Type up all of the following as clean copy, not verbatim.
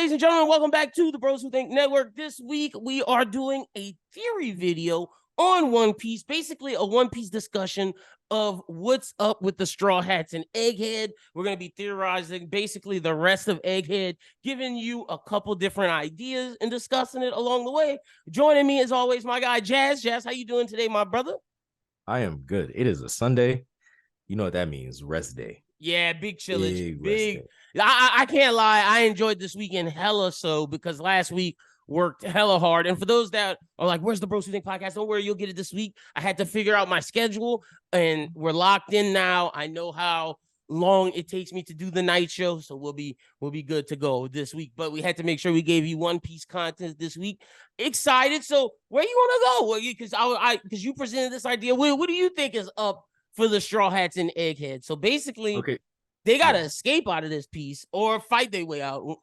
ladies and gentlemen, welcome back to the Bros Who Think Network. This week, we are doing a theory video on One Piece, basically a One Piece discussion of what's up with the Straw Hats and Egghead. We're going to be theorizing basically the rest of Egghead, giving you a couple different ideas and discussing it along the way. Joining me, as always, my guy, Jaz. Jaz, how you doing today, my brother? I am good. It is a Sunday. You know what that means, rest day. Yeah, big chillage. Big. I can't lie. I enjoyed this weekend hella so because last week worked hella hard. And for those that are like, where's the Bros Who Think podcast? Don't worry, you'll get it this week. I had to figure out my schedule and we're locked in now. I know how long it takes me to do the night show. So we'll be good to go this week. But we had to make sure we gave you One Piece content this week. Excited. So where you want to go? Well, because you presented this idea. What do you think is up for the Straw Hats and Egghead? So basically, they got to escape out of this piece or fight their way out.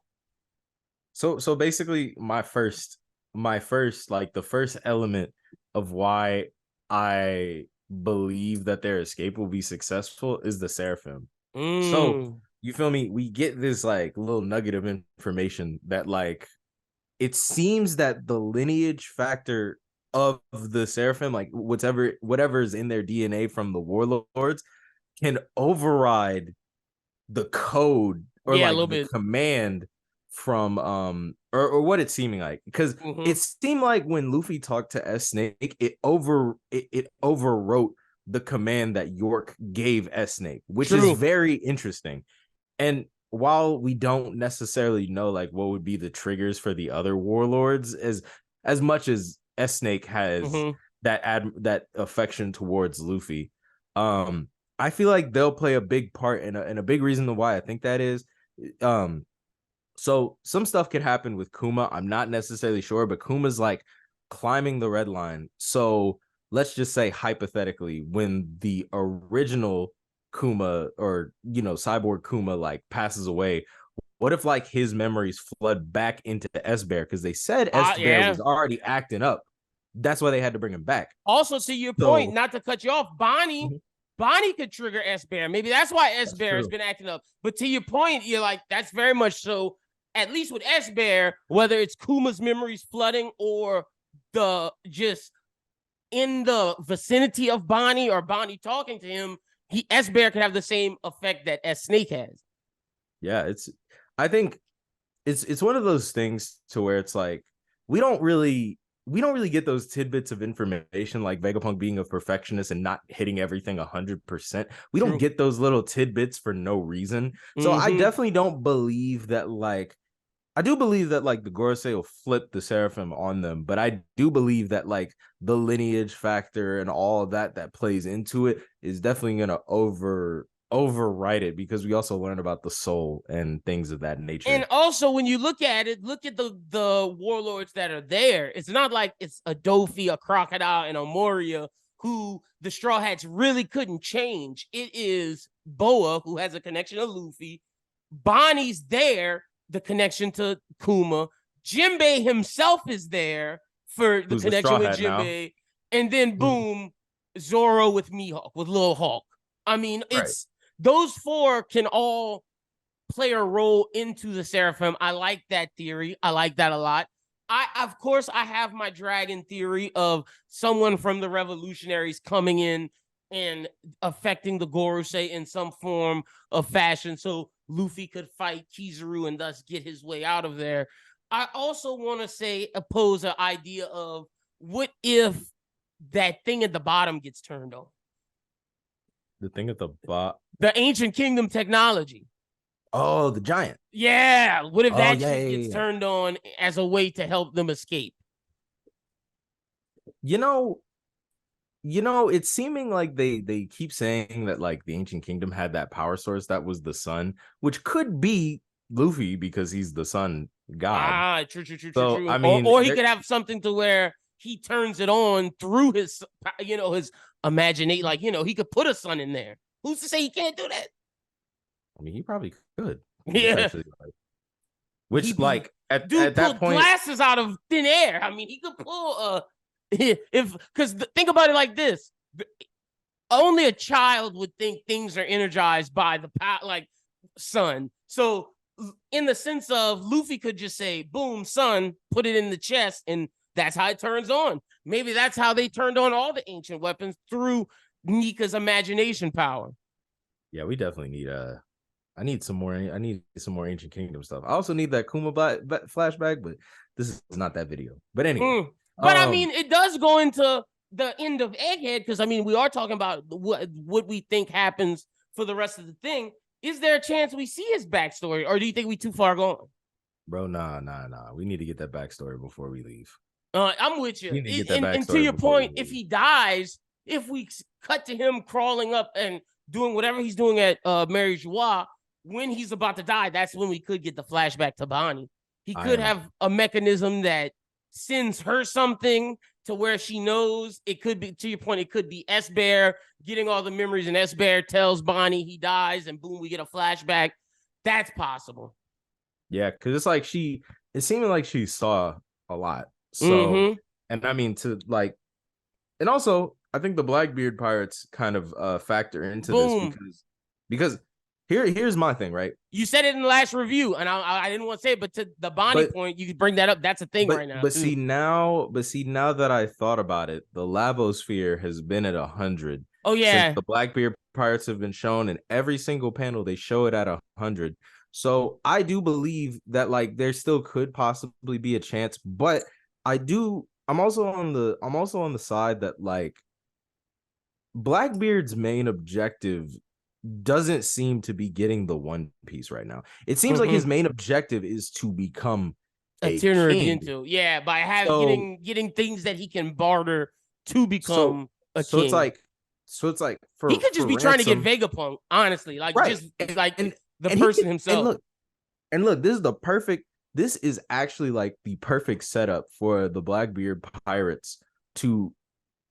So basically, my first, like the first element of why I believe that their escape will be successful is the Seraphim. So you feel me? We get this like little nugget of information that like it seems that the lineage factor of the Seraphim, like whatever is in their DNA from the warlords, can override the code or the command from or what it's seeming like, because it seemed like when Luffy talked to S Snake, it overwrote the command that York gave S Snake, which is very interesting. And while we don't necessarily know like what would be the triggers for the other warlords, as much as S Snake has that affection towards Luffy, I feel like they'll play a big part, and a big reason why I think that is, so some stuff could happen with Kuma. I'm not necessarily sure, but Kuma's like climbing the red line. So let's just say hypothetically, when the original Kuma or Cyborg Kuma like passes away, what if like his memories flood back into S Bear? Because they said S Bear was already acting up. That's why they had to bring him back. Also, to your point, not to cut you off, Bonnie could trigger S Bear. Maybe that's why S Bear has been acting up. But to your point, you're like, that's very much so. At least with S Bear, whether it's Kuma's memories flooding or the just in the vicinity of Bonnie or Bonnie talking to him, S Bear could have the same effect that S Snake has. Yeah, I think it's one of those things to where it's like we don't really get those tidbits of information, like Vegapunk being a perfectionist and not hitting everything 100%. We don't get those little tidbits for no reason. So I definitely don't believe that like, I do believe that like the Gorosei will flip the Seraphim on them, but I do believe that like the lineage factor and all of that plays into it is definitely going to overwrite it, because we also learn about the soul and things of that nature. And also, when you look at it, look at the warlords that are there. It's not like it's a Dofi, a Crocodile, and a Moria who the Straw Hats really couldn't change. It is Boa, who has a connection to Luffy. Bonnie's there, the connection to Kuma. Jinbei himself is there for the connection with Jinbei. Now. And then boom, Zoro with Mihawk, with Lil Hawk. I mean, it's those four can all play a role into the Seraphim. I like that theory. I like that a lot. Of course, I have my dragon theory of someone from the revolutionaries coming in and affecting the Gorosei in some form of fashion, so Luffy could fight Kizaru and thus get his way out of there. I also want to oppose an idea of what if that thing at the bottom gets turned on? The thing at the bottom? The ancient kingdom technology. Oh, the giant. Yeah. What if that gets turned on as a way to help them escape? It's seeming like they keep saying that like the ancient kingdom had that power source that was the sun, which could be Luffy because he's the sun god. True. I mean, or he could have something to where he turns it on through his, his imagination. Like, he could put a sun in there. Who's to say he can't do that? I mean, he probably could. Yeah. Which, like, at that point, glasses out of thin air. I mean, he could pull because think about it like this: only a child would think things are energized by the sun. So in the sense of Luffy could just say, boom, son, put it in the chest, and that's how it turns on. Maybe that's how they turned on all the ancient weapons, through Nika's imagination power. Yeah, we definitely need I need some more Ancient Kingdom stuff. I also need that Kuma flashback, but this is not that video. But anyway. But I mean, it does go into the end of Egghead, because I mean, we are talking about what we think happens for the rest of the thing. Is there a chance we see his backstory, or do you think we too far gone? Bro, nah. We need to get that backstory before we leave. I'm with you. And to your point, if he dies, if we cut to him crawling up and doing whatever he's doing at Mary Joie, when he's about to die, that's when we could get the flashback to Bonnie. He could have a mechanism that sends her something to where she knows. It could be, to your point, it could be S-Bear getting all the memories, and S-Bear tells Bonnie he dies, and boom, we get a flashback. That's possible. Yeah, because it's like it seemed like she saw a lot. So, and I mean, and also, I think the Blackbeard pirates kind of factor into this because here's my thing, right? You said it in the last review, and I didn't want to say it, but to the Bonnie point, you could bring that up. That's a thing right now. But see now that I thought about it, the Lavosphere has been at 100. Oh yeah, since the Blackbeard pirates have been shown in every single panel. They show it at 100. So I do believe that like there still could possibly be a chance, but I'm also on the side that like Blackbeard's main objective doesn't seem to be getting the One Piece right now. It seems like his main objective is to become a king. Yeah, by getting things that he can barter to become a king. So it's like he could just be trying to get Vegapunk, honestly, like just like the person himself. And look, this is actually like the perfect setup for the Blackbeard pirates to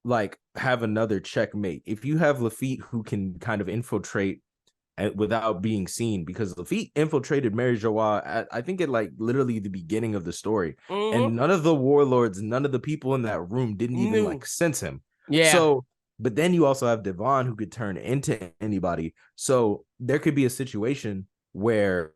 like have another checkmate. If you have Lafitte who can kind of infiltrate without being seen, because Lafitte infiltrated Mary Joie at, I think, at like literally the beginning of the story, and none of the warlords, none of the people in that room didn't even like sense him. Yeah. So, but then you also have Devon who could turn into anybody. So there could be a situation where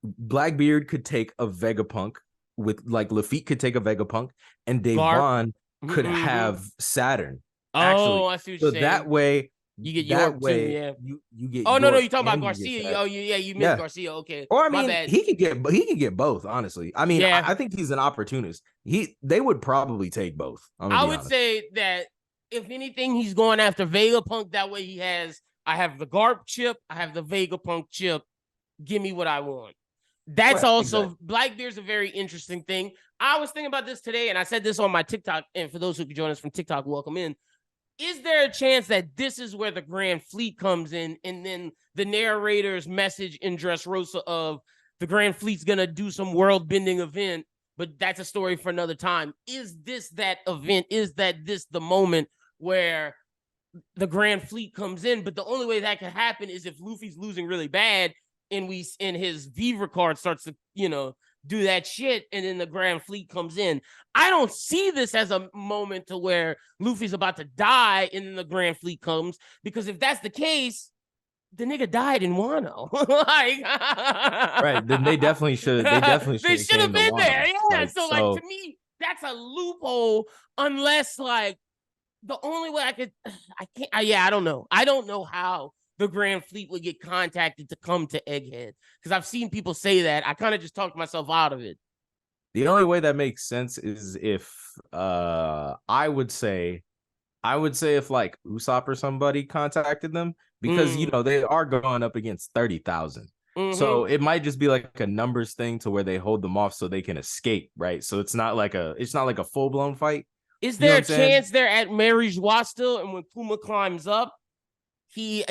Blackbeard could take a Vegapunk with like Lafitte could take a Vegapunk, and Devon could have Saturn. Actually. I see what you're saying. That way you get York too, yeah. You get. Oh no, you're talking about Garcia. Oh yeah, you missed Garcia. Okay. Or I mean, he could get both. Honestly, I mean, I think he's an opportunist. They would probably take both. I would say that if anything, he's going after Vegapunk. That way, I have the Garp chip, I have the Vegapunk chip. Give me what I want. That's also Blackbeard's a very interesting thing. I was thinking about this today, and I said this on my TikTok. And for those who could join us from TikTok, welcome in. Is there a chance that this is where the Grand Fleet comes in, and then the narrator's message in Dressrosa of the Grand Fleet's gonna do some world-bending event, but that's a story for another time? Is this that event? Is this the moment where the Grand Fleet comes in? But the only way that can happen is if Luffy's losing really bad, and his Vivre card starts to, do that shit, and then the Grand Fleet comes in. I don't see this as a moment to where Luffy's about to die and then the Grand Fleet comes, because if that's the case, the nigga died in Wano. Right. Then they definitely should. They should have been there. Yeah. So to me, that's a loophole. Unless like the only way I can't. I don't know. I don't know how the Grand Fleet would get contacted to come to Egghead, because I've seen people say that. I kind of just talked myself out of it. The only way that makes sense is if I would say if like Usopp or somebody contacted them, because they are going up against 30,000. So it might just be like a numbers thing to where they hold them off so they can escape, right? So it's not like a full-blown fight. Is there a chance they're at Mary Joie still, and when Kuma climbs up, he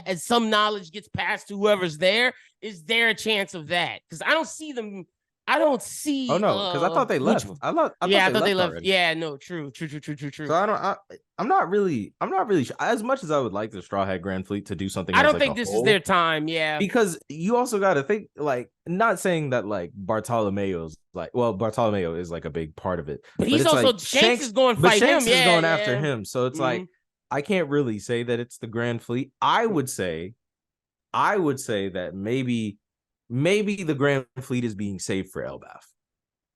as some knowledge gets passed to whoever's there? Is there a chance of that? Because I don't see them. I don't see. Oh no, because I thought they left. I thought they left. Already. Yeah, no, true. So I'm not really as much as I would like the Straw Hat Grand Fleet to do something. I don't think this is their time. Yeah, because you also got to think, like, not saying that like Bartolomeo is like a big part of it, but he's also like, Shanks is going to fight him. Shanks is going after him, so it's like I can't really say that it's the Grand Fleet. I would say that maybe maybe the Grand Fleet is being saved for Elbaf.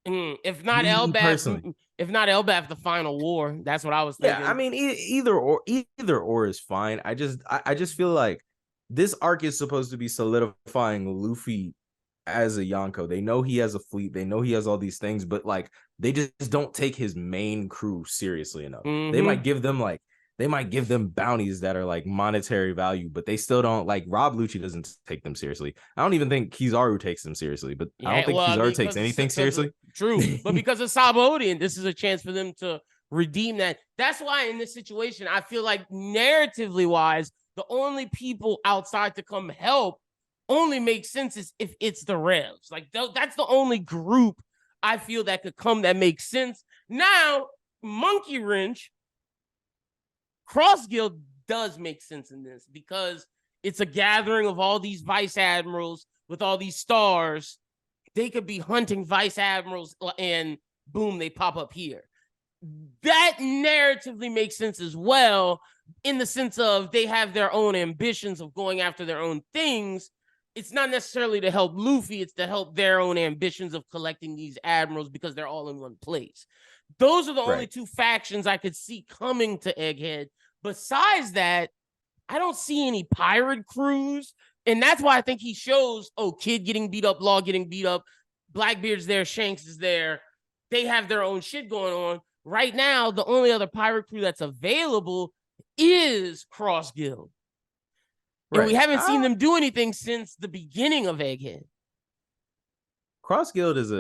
If not Me personally. If not Elbaf, the final war. That's what I was Yeah, thinking. I mean, either or is fine. I just feel like this arc is supposed to be solidifying Luffy as a Yonko. They know he has a fleet. They know he has all these things, but like they just don't take his main crew seriously enough. They might give them bounties that are like monetary value, but they still don't like Rob Lucci doesn't take them seriously. I don't even think Kizaru takes them seriously, but I don't think Kizaru takes anything seriously. True. But because of Sabodian, this is a chance for them to redeem that. That's why in this situation, I feel like narratively wise, the only people outside to come help only makes sense is if it's the Revs. Like that's the only group I feel that could come that makes sense. Now, Monkey Wrench, Cross Guild does make sense in this because it's a gathering of all these vice admirals with all these stars. They could be hunting vice admirals and boom, they pop up here. That narratively makes sense as well, in the sense of they have their own ambitions of going after their own things. It's not necessarily to help Luffy, it's to help their own ambitions of collecting these admirals because they're all in one place. Those are the only two factions I could see coming to Egghead. Besides that, I don't see any pirate crews. And that's why I think he shows, Kid getting beat up, Law getting beat up, Blackbeard's there, Shanks is there. They have their own shit going on. Right now, the only other pirate crew that's available is Cross Guild. And we haven't seen them do anything since the beginning of Egghead. Cross Guild is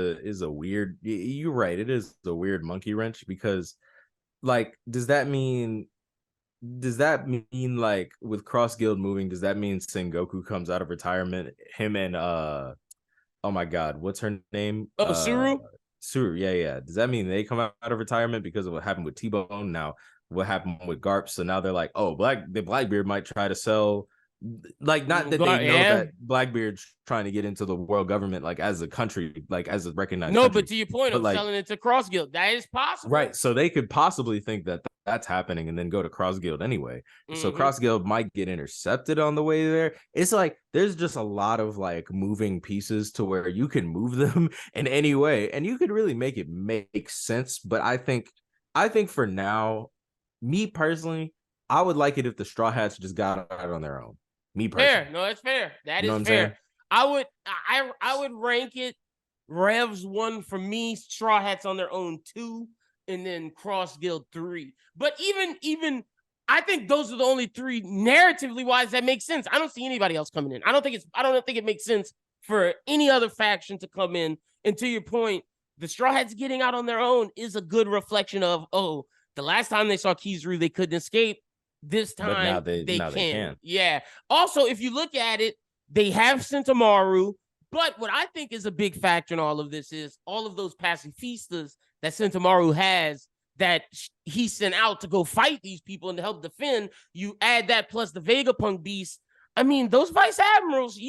a weird. You're right. It is a weird monkey wrench because, like, does that mean like with Cross Guild moving? Does that mean Sengoku comes out of retirement? Him and oh my god, what's her name? Suru. Suru. Yeah. Does that mean they come out of retirement because of what happened with T-Bone? Now what happened with Garp? So now they're like, Blackbeard might try to sell. Like, not that they know that Blackbeard's trying to get into the world government, like as a country, like as a recognized country. But to your point of selling it to Cross Guild, that is possible. Right. So they could possibly think that that's happening and then go to Cross Guild anyway. So Cross Guild might get intercepted on the way there. It's like there's just a lot of like moving pieces to where you can move them in any way and you could really make it make sense. But I think for now, me personally, I would like it if the Straw Hats just got out on their own. Me personally. Fair. No, it's fair. That is fair. I would rank it Revs 1 for me, Straw Hats on their own 2, and then Cross Guild 3. But even I think those are the only 3 narratively wise that make sense. I don't see anybody else coming in. I don't think it makes sense for any other faction to come in. And to your point, the Straw Hats getting out on their own is a good reflection of, the last time they saw Kizaru, they couldn't escape. This time now they can. Yeah. Also, if you look at it, they have Sentomaru, but what I think is a big factor in all of this is all of those pacifistas that Sentomaru has that he sent out to go fight these people and to help defend. You add that plus the Vegapunk beast. I mean, those vice admirals,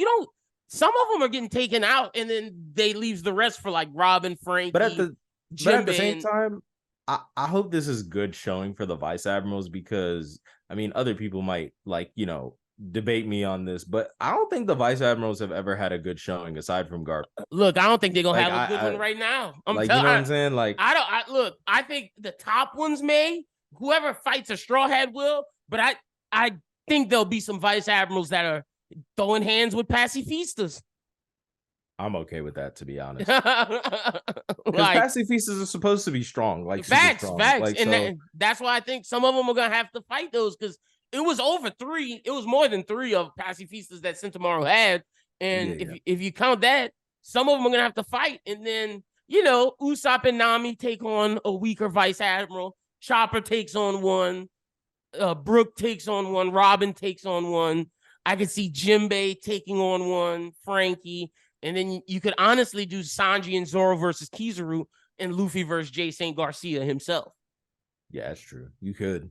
some of them are getting taken out and then they leaves the rest for like Robin, Frankie, but at the same time, I hope this is good showing for the vice admirals because I mean other people might debate me on this, but I don't think the vice admirals have ever had a good showing aside from Garp. Look, I don't think they're gonna have a good one right now. You know what I'm saying? Like I think the top ones may. Whoever fights a Straw Hat will, but I think there'll be some vice admirals that are throwing hands with pacifistas. I'm okay with that, to be honest. Because pacifistas are supposed to be strong, like facts. Like, and that's why I think some of them are gonna have to fight those because it was over 3. It was more than 3 of pacifistas that Sentomaru had, and if you count that, some of them are gonna have to fight. And then Usopp and Nami take on a weaker vice admiral. Chopper takes on one. Brook takes on one. Robin takes on one. I could see Jinbei taking on one. Frankie. And then you could honestly do Sanji and Zoro versus Kizaru and Luffy versus Jay St. Garcia himself. Yeah, that's true. You could,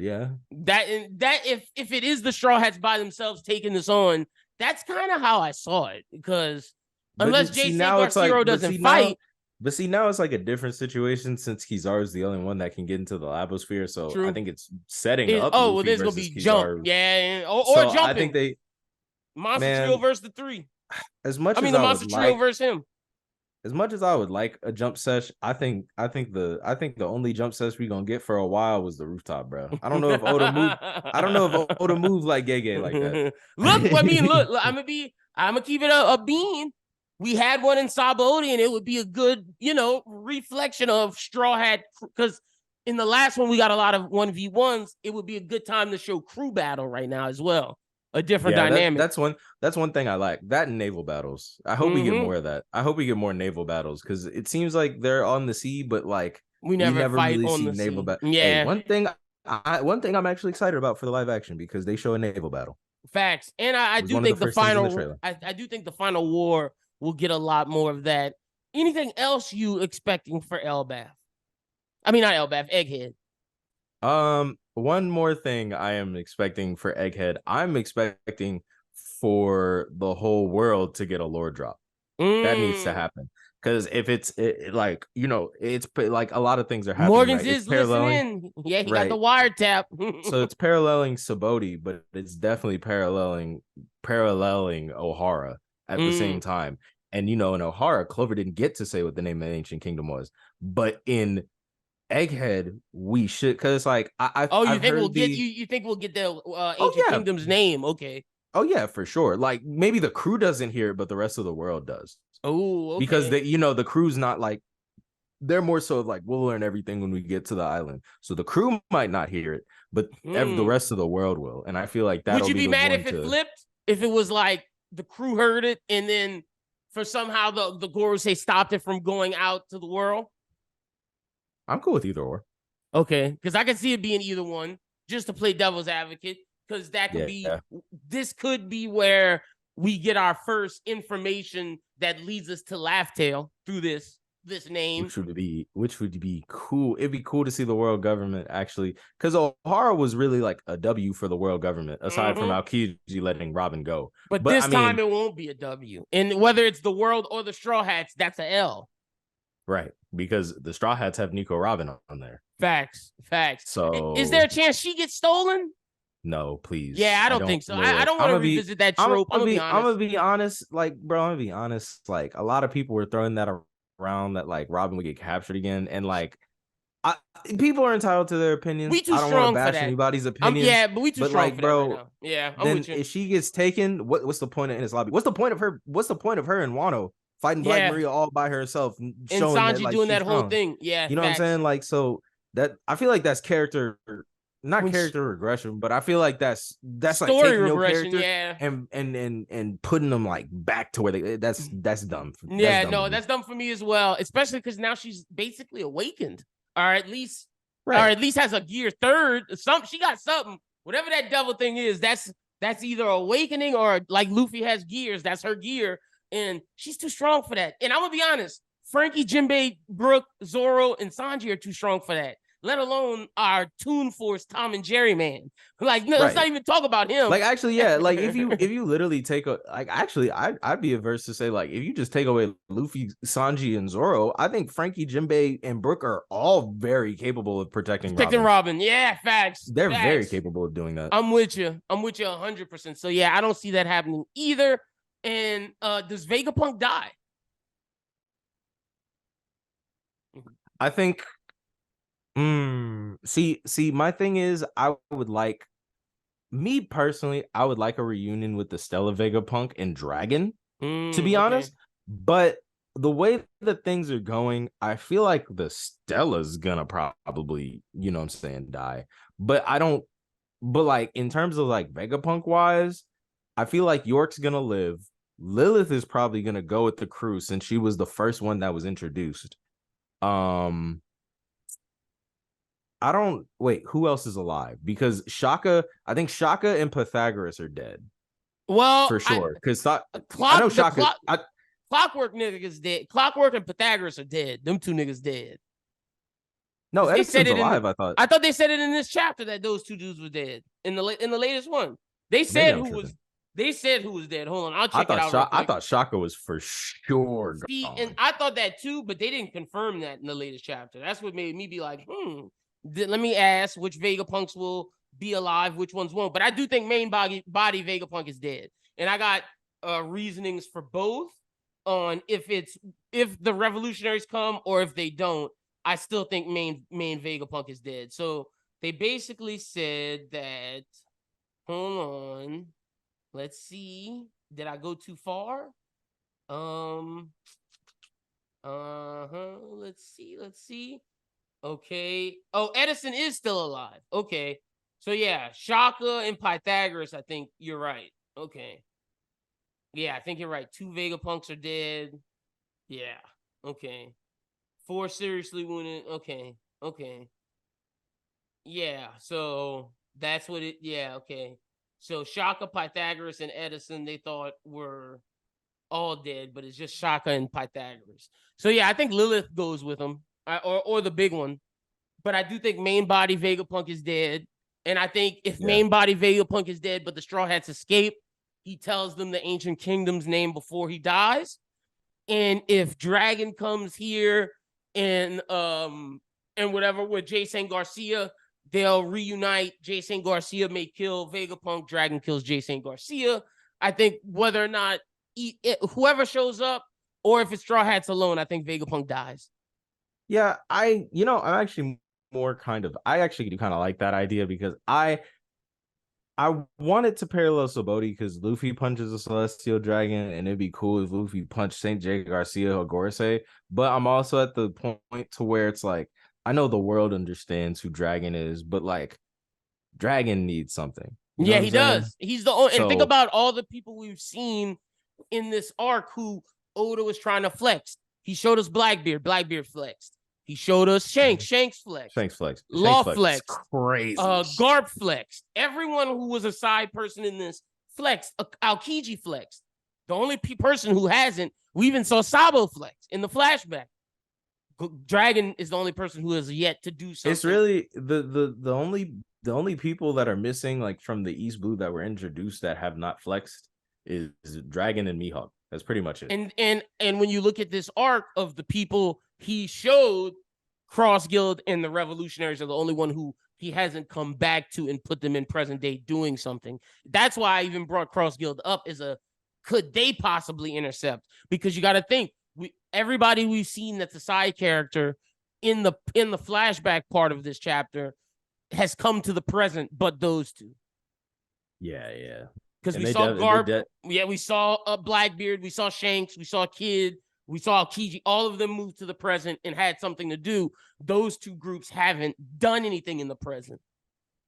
yeah. That if it is the Straw Hats by themselves taking this on, that's kind of how I saw it. Because unless Jay St. Garcia doesn't fight. But see, now it's like a different situation since Kizaru is the only one that can get into the Labosphere. So true. I think it's setting up. Luffy there's going to be Kizaru. Jump. Yeah. Or jumping. I think they... Monster Trio versus the 3. as much I mean, as the I would Monster Trio like, versus him. as much as I would like a jump sesh, I think the only jump sesh we gonna get for a while was the rooftop, bro. I don't know if Oda moved. I don't know if Oda moved like gay like that. Look, I mean, look, I'm gonna keep it a bean. We had one in Sabaody, and it would be a good, reflection of Straw Hat, because in the last one we got a lot of 1v1s. It would be a good time to show crew battle right now as well. A different Yeah, dynamic. that's one thing I like. That and naval battles. I hope we get more of that. I hope we get more naval battles because it seems like they're on the sea, but like We we never never fight really on see the naval sea. battle. Hey, Yeah, one thing I'm actually excited about for the live action because they show a naval battle. facts. And I It was do one of the think the first things in the final, trailer. I do think the final war will get a lot more of that. Anything else you expecting for Elbath? I mean, not Elbath, Egghead. One more thing I am expecting for Egghead. I'm expecting for the whole world to get a lore drop. That needs to happen. Because if it's like, it's like a lot of things are happening, Morgan's right? It's is paralleling, listening. Yeah, he got the right? wiretap. So it's paralleling Sabaody, but it's definitely paralleling O'Hara at the same time. And in O'Hara, Clover didn't get to say what the name of the ancient kingdom was, but in Egghead, we should, because like Oh, you I've think we'll heard get the you think we'll get the oh ancient yeah, kingdom's name? Okay. oh yeah, for sure. Like maybe the crew doesn't hear it, but the rest of the world does. Oh, Because okay. the crew's not like, they're more so like, we'll learn everything when we get to the island. So the crew might not hear it, but the rest of the world will. And I feel like Would that'll you be be the mad one if it to. flipped? If it was like the crew heard it and then for somehow the Gorosei stopped it from going out to the world? I'm cool with either or. Okay, because I can see it being either one, just to play devil's advocate, because Yeah. this could be where we get our first information that leads us to Laughtail through this name. Which would be cool. It'd be cool to see the world government actually, because O'Hara was really like a W for the world government, aside from Aokiji letting Robin go. But But this I mean, time it won't be a W. And whether it's the world or the Straw Hats, that's a L. right, because the Straw Hats have Nico Robin on there. Facts. So Is there a chance she gets stolen? no, please. Yeah, I don't think so. I Look, don't want to revisit that trope. I'm gonna be honest. I'm gonna be honest. Like, bro, I'm gonna be honest. Like, a lot of people were throwing that around that like Robin would get captured again, and like, people are entitled to their opinions. We too I don't want to strong for bash that. anybody's opinions. Yeah, but we too strong like, for bro, that right now. Yeah, I'm then with you. if she gets taken, what's the point of in his lobby? What's the point of her? What's the point of her and Wano fighting Black Maria all by herself, and showing Sanji that like doing she's that whole strong? thing? Yeah, You know what I'm saying? Like, so that I feel like that's character, not character regression, but I feel like that's like taking your character and putting them like back to where they. That's dumb. Yeah, that's dumb for me as well, especially because now she's basically awakened, or at least has a gear third. She got something. Whatever that devil thing is, that's either awakening or like Luffy has gears. That's her gear, and she's too strong for that. And I'm gonna be honest, Frankie, Jinbei, Brook, Zoro, and Sanji are too strong for that. Let alone our Toon Force Tom and Jerry man. Like, no, let's not even talk about him. Like, actually, yeah. Like, if you literally take I'd be averse to say like, if you just take away Luffy, Sanji, and Zoro, I think Frankie, Jinbei, and Brook are all very capable of protecting Robin. Yeah, facts. They're very capable of doing that. I'm with you 100%. So yeah, I don't see that happening either. And does Vegapunk die? I think. See, my thing is, I would like, me personally, I would like a reunion with the Stella Vegapunk and Dragon, to be honest. But the way that things are going, I feel like the Stella's gonna probably, you know what I'm saying, die. But like, in terms of like Vegapunk wise, I feel like York's gonna live. Lilith is probably gonna go with the crew since she was the first one that was introduced. I don't wait. Who else is alive? Because I think Shaka and Pythagoras are dead. Well, for sure. Because I know Shaka. Clockwork nigga is dead. Clockwork and Pythagoras are dead. Them two niggas dead. No, Edison's alive. I thought they said it in this chapter that those two dudes were dead in the latest one. They said who was. They said who was dead. Hold on, I'll check it out. I thought Shaka was for sure gone. And I thought that too, but they didn't confirm that in the latest chapter. That's what made me be like, let me ask which Vegapunks will be alive, which ones won't. But I do think main body Vegapunk is dead. And I got reasonings for both on if the revolutionaries come or if they don't. I still think main Vegapunk is dead. So they basically said that. Hold on. Let's see. Did I go too far? Let's see. Okay. Oh, Edison is still alive. Okay. So yeah, Shaka and Pythagoras, I think you're right. Okay. Yeah, I think you're right. 2 Vegapunks are dead. Yeah. Okay. 4 seriously wounded. Okay. Okay. Yeah. So that's what it. Yeah. Okay. So Shaka, Pythagoras, and Edison, they thought were all dead, but it's just Shaka and Pythagoras. So yeah, I think Lilith goes with them, or the big one. But I do think main body Vegapunk is dead. And I think if main body Vegapunk is dead, but the Straw Hats escape, he tells them the ancient kingdom's name before he dies. And if Dragon comes here and whatever with Jason Garcia, they'll reunite. Jason Garcia may kill Vegapunk. Dragon kills Jason Garcia. I think whether or not whoever shows up, or if it's Straw Hats alone, I think Vegapunk dies. Yeah, I'm actually more I actually do kind of like that idea because I wanted to parallel Sabaody because Luffy punches a Celestial Dragon, and it'd be cool if Luffy punched Saint J. Garcia or Gorosei. But I'm also at the point to where it's like, I know the world understands who Dragon is, but like, Dragon needs something. Yeah, he does. He's the only. And think about all the people we've seen in this arc who Oda was trying to flex. He showed us Blackbeard. Blackbeard flexed. He showed us Shanks. Shanks flexed. Shanks flexed. Law flexed. Crazy. Garp flexed. Everyone who was a side person in this flexed. Aokiji flexed. The only person who hasn't, we even saw Sabo flex in the flashback. Dragon is the only person who has yet to do something. It's really the only people that are missing, like from the East Blue that were introduced that have not flexed is Dragon and Mihawk. That's pretty much it. And when you look at this arc of the people he showed, Cross Guild and the Revolutionaries are the only one who he hasn't come back to and put them in present day doing something. That's why I even brought Cross Guild up as could they possibly intercept? Because you got to think, everybody we've seen that's a side character in the flashback part of this chapter has come to the present, but those two. Yeah. Because we saw Garp, we saw Blackbeard, we saw Shanks, we saw Kid, we saw Aokiji. All of them moved to the present and had something to do. Those two groups haven't done anything in the present.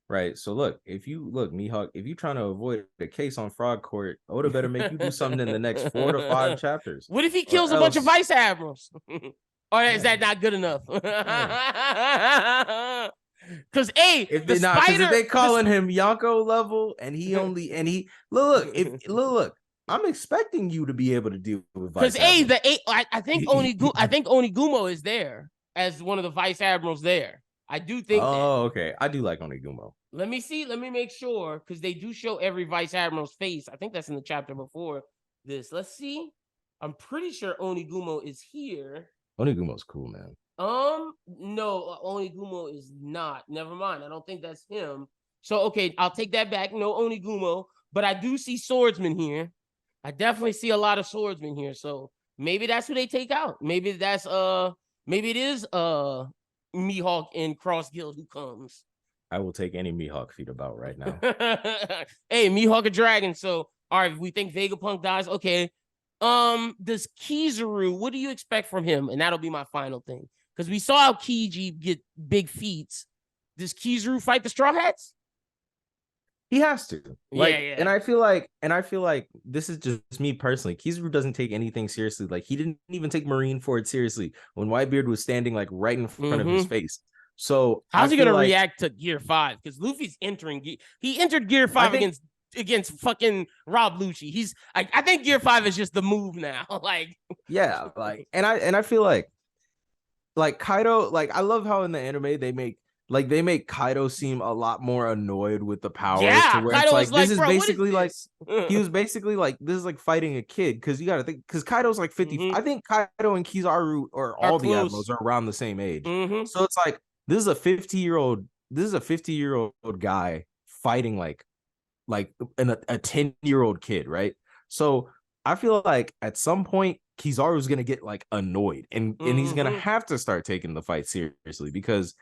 Right. So Mihawk, if you're trying to avoid a case on Frog Court, Oda better make you do something in the next 4 to 5 chapters. What if he kills a bunch of vice admirals? Or is that not good enough? Because if they calling him Yonko level, and he look, I'm expecting you to be able to deal with vice. Because I think Onigumo is there as one of the vice admirals there. I do think. Oh, okay. I do like Onigumo. Let me see. Let me make sure, because they do show every vice admiral's face. I think that's in the chapter before this. Let's see. I'm pretty sure Onigumo is here. Onigumo's cool, man. No, Onigumo is not. Never mind. I don't think that's him. So, okay, I'll take that back. No Onigumo, but I do see swordsmen here. I definitely see a lot of swordsmen here. So maybe that's who they take out. Maybe it is Mihawk and Cross Guild who comes. I will take any Mihawk feat about right now. Hey, Mihawk a dragon. So, all right, we think Vegapunk dies. Okay. Does Kizaru, what do you expect from him? And that'll be my final thing. Because we saw Aokiji get big feats. Does Kizaru fight the Straw Hats? He has to. Like, yeah. And I feel like this is just me personally. Kizaru doesn't take anything seriously. Like, he didn't even take Marineford seriously when Whitebeard was standing like right in front of his face. So how's he gonna react to Gear 5? Because Luffy's entering. He entered Gear 5 against fucking Rob Lucci. I think Gear 5 is just the move now. Like, yeah, like, and I feel like Kaido, like, I love how in the anime they make Kaido seem a lot more annoyed with the powers. Yeah, to where Kaido it's like, this is basically like he was basically like, this is like fighting a kid, because you got to think, because Kaido's like 50. I think Kaido and Kizaru or all the Admirals are around the same age. So it's like, this is a 50-year-old guy fighting like a 10-year-old kid, right? So I feel like at some point Kizaru's gonna get like annoyed, and he's gonna have to start taking the fight seriously because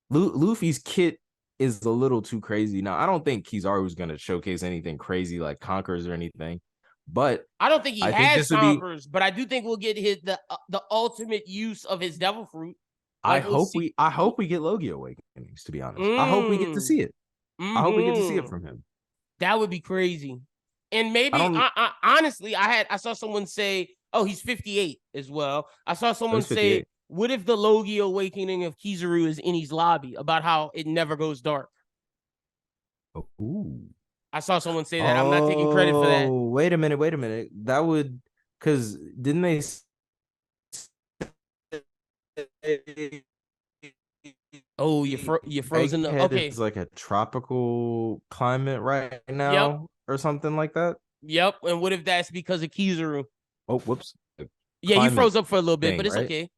Luffy's kit is a little too crazy. Now, I don't think Kizaru's gonna showcase anything crazy like Conquerors or anything, but I don't think he I think has this would be. Conquerors, but I do think we'll get the ultimate use of his Devil Fruit. I hope we get Logia Awakenings, to be honest. I hope we get to see it. I hope we get to see it from him. That would be crazy. And maybe I honestly, I saw someone say, oh, he's 58 as well. I saw someone say, what if the Logia Awakening of Kizaru is Eni's lobby, about how it never goes dark? Ooh. I saw someone say that. I'm not taking credit for that. Oh, wait a minute. That would, because didn't they Oh, you're frozen. Okay, it's like a tropical climate right now, or something like that. Yep. And what if that's because of Kizaru? Oh, whoops. Yeah, you froze up for a little bit, but it's right? okay.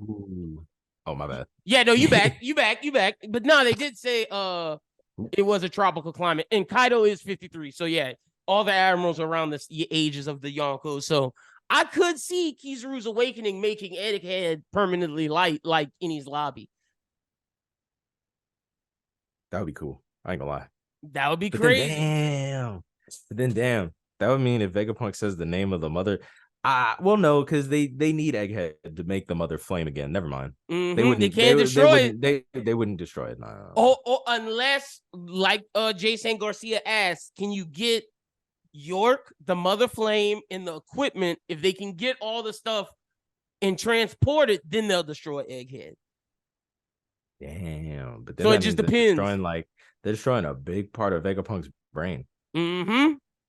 Ooh. Oh, my bad. Yeah, no, you back. But no, they did say it was a tropical climate, and Kaido is 53. So yeah, all the admirals around the ages of the Yonko. So I could see Kizaru's awakening making Egghead permanently light like Eni's lobby. That would be cool. I ain't gonna lie. That would be crazy. Damn. That would mean if Vegapunk says the name of the mother. Well, no, because they need Egghead to make the mother flame again. Never mind. They wouldn't. They can't destroy it. They wouldn't destroy it. No. Oh, unless, like Jason Garcia asked, can you get York, the mother flame, and the equipment? If they can get all the stuff and transport it, then they'll destroy Egghead. Damn. But then so it just depends. They're destroying a big part of Vegapunk's brain.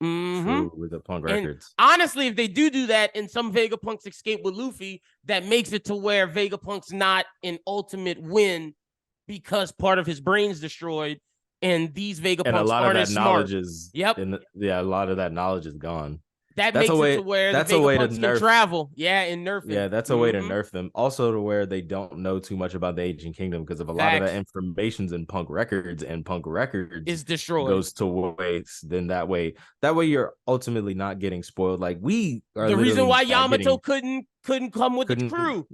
True, with the Punk Records. Honestly, if they do that and some Vegapunks escape with Luffy, that makes it to where Vegapunk's not an ultimate win because part of his brain's destroyed, and these Vegapunks aren't as smart. A lot of that knowledge is gone. That makes it to where the Vegapunks can travel. Yeah, and nerf them. Yeah, that's a way to nerf them. Also to where they don't know too much about the Ancient Kingdom because of a lot of that information's in Punk Records, and Punk Records is destroyed. Goes to waste. Then that way you're ultimately not getting spoiled. Like we are the reason why Yamato couldn't come with the crew.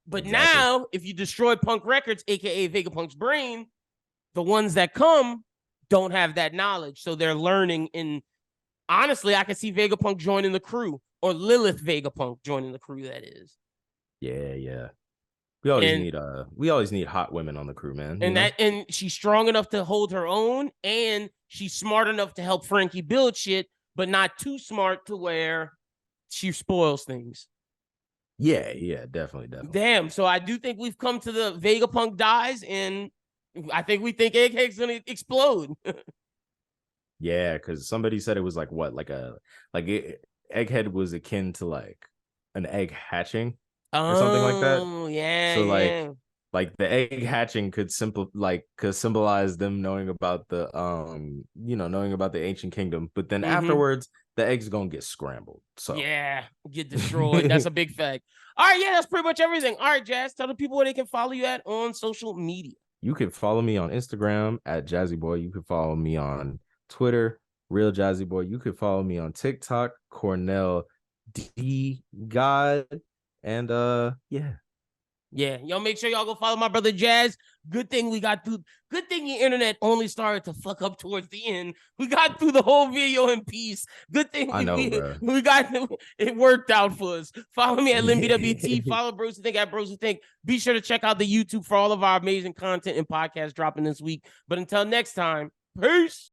But now, if you destroy Punk Records, aka Vegapunk's brain, the ones that come don't have that knowledge. So they're learning in. Honestly, I can see Vegapunk joining the crew, or Lilith Vegapunk joining the crew. That is, yeah. We always need hot women on the crew, man. And she's strong enough to hold her own, and she's smart enough to help Frankie build shit, but not too smart to where she spoils things. Yeah, definitely. Damn. So I do think we've come to the Vegapunk dies, and I think Egghead's gonna explode. Yeah, because somebody said it was like what, Egghead was akin to like an egg hatching or something like that. Oh yeah. So like the egg hatching could symbolize them knowing about the knowing about the Ancient Kingdom, but then afterwards the egg's gonna get scrambled. So yeah, get destroyed. That's a big fact. All right, yeah, that's pretty much everything. All right, Jaz, tell the people where they can follow you at on social media. You can follow me on Instagram at Jazzy Boy. You can follow me on Twitter, Real Jazzy Boy. You could follow me on TikTok, Cornell D God, and yeah. Y'all make sure y'all go follow my brother Jaz. Good thing the internet only started to fuck up towards the end. We got through the whole video in peace. Good thing we got it worked out for us. Follow me at LynBWT. Follow BrosWhoThink at BrosWhoThink. Be sure to check out the YouTube for all of our amazing content and podcasts dropping this week. But until next time, peace.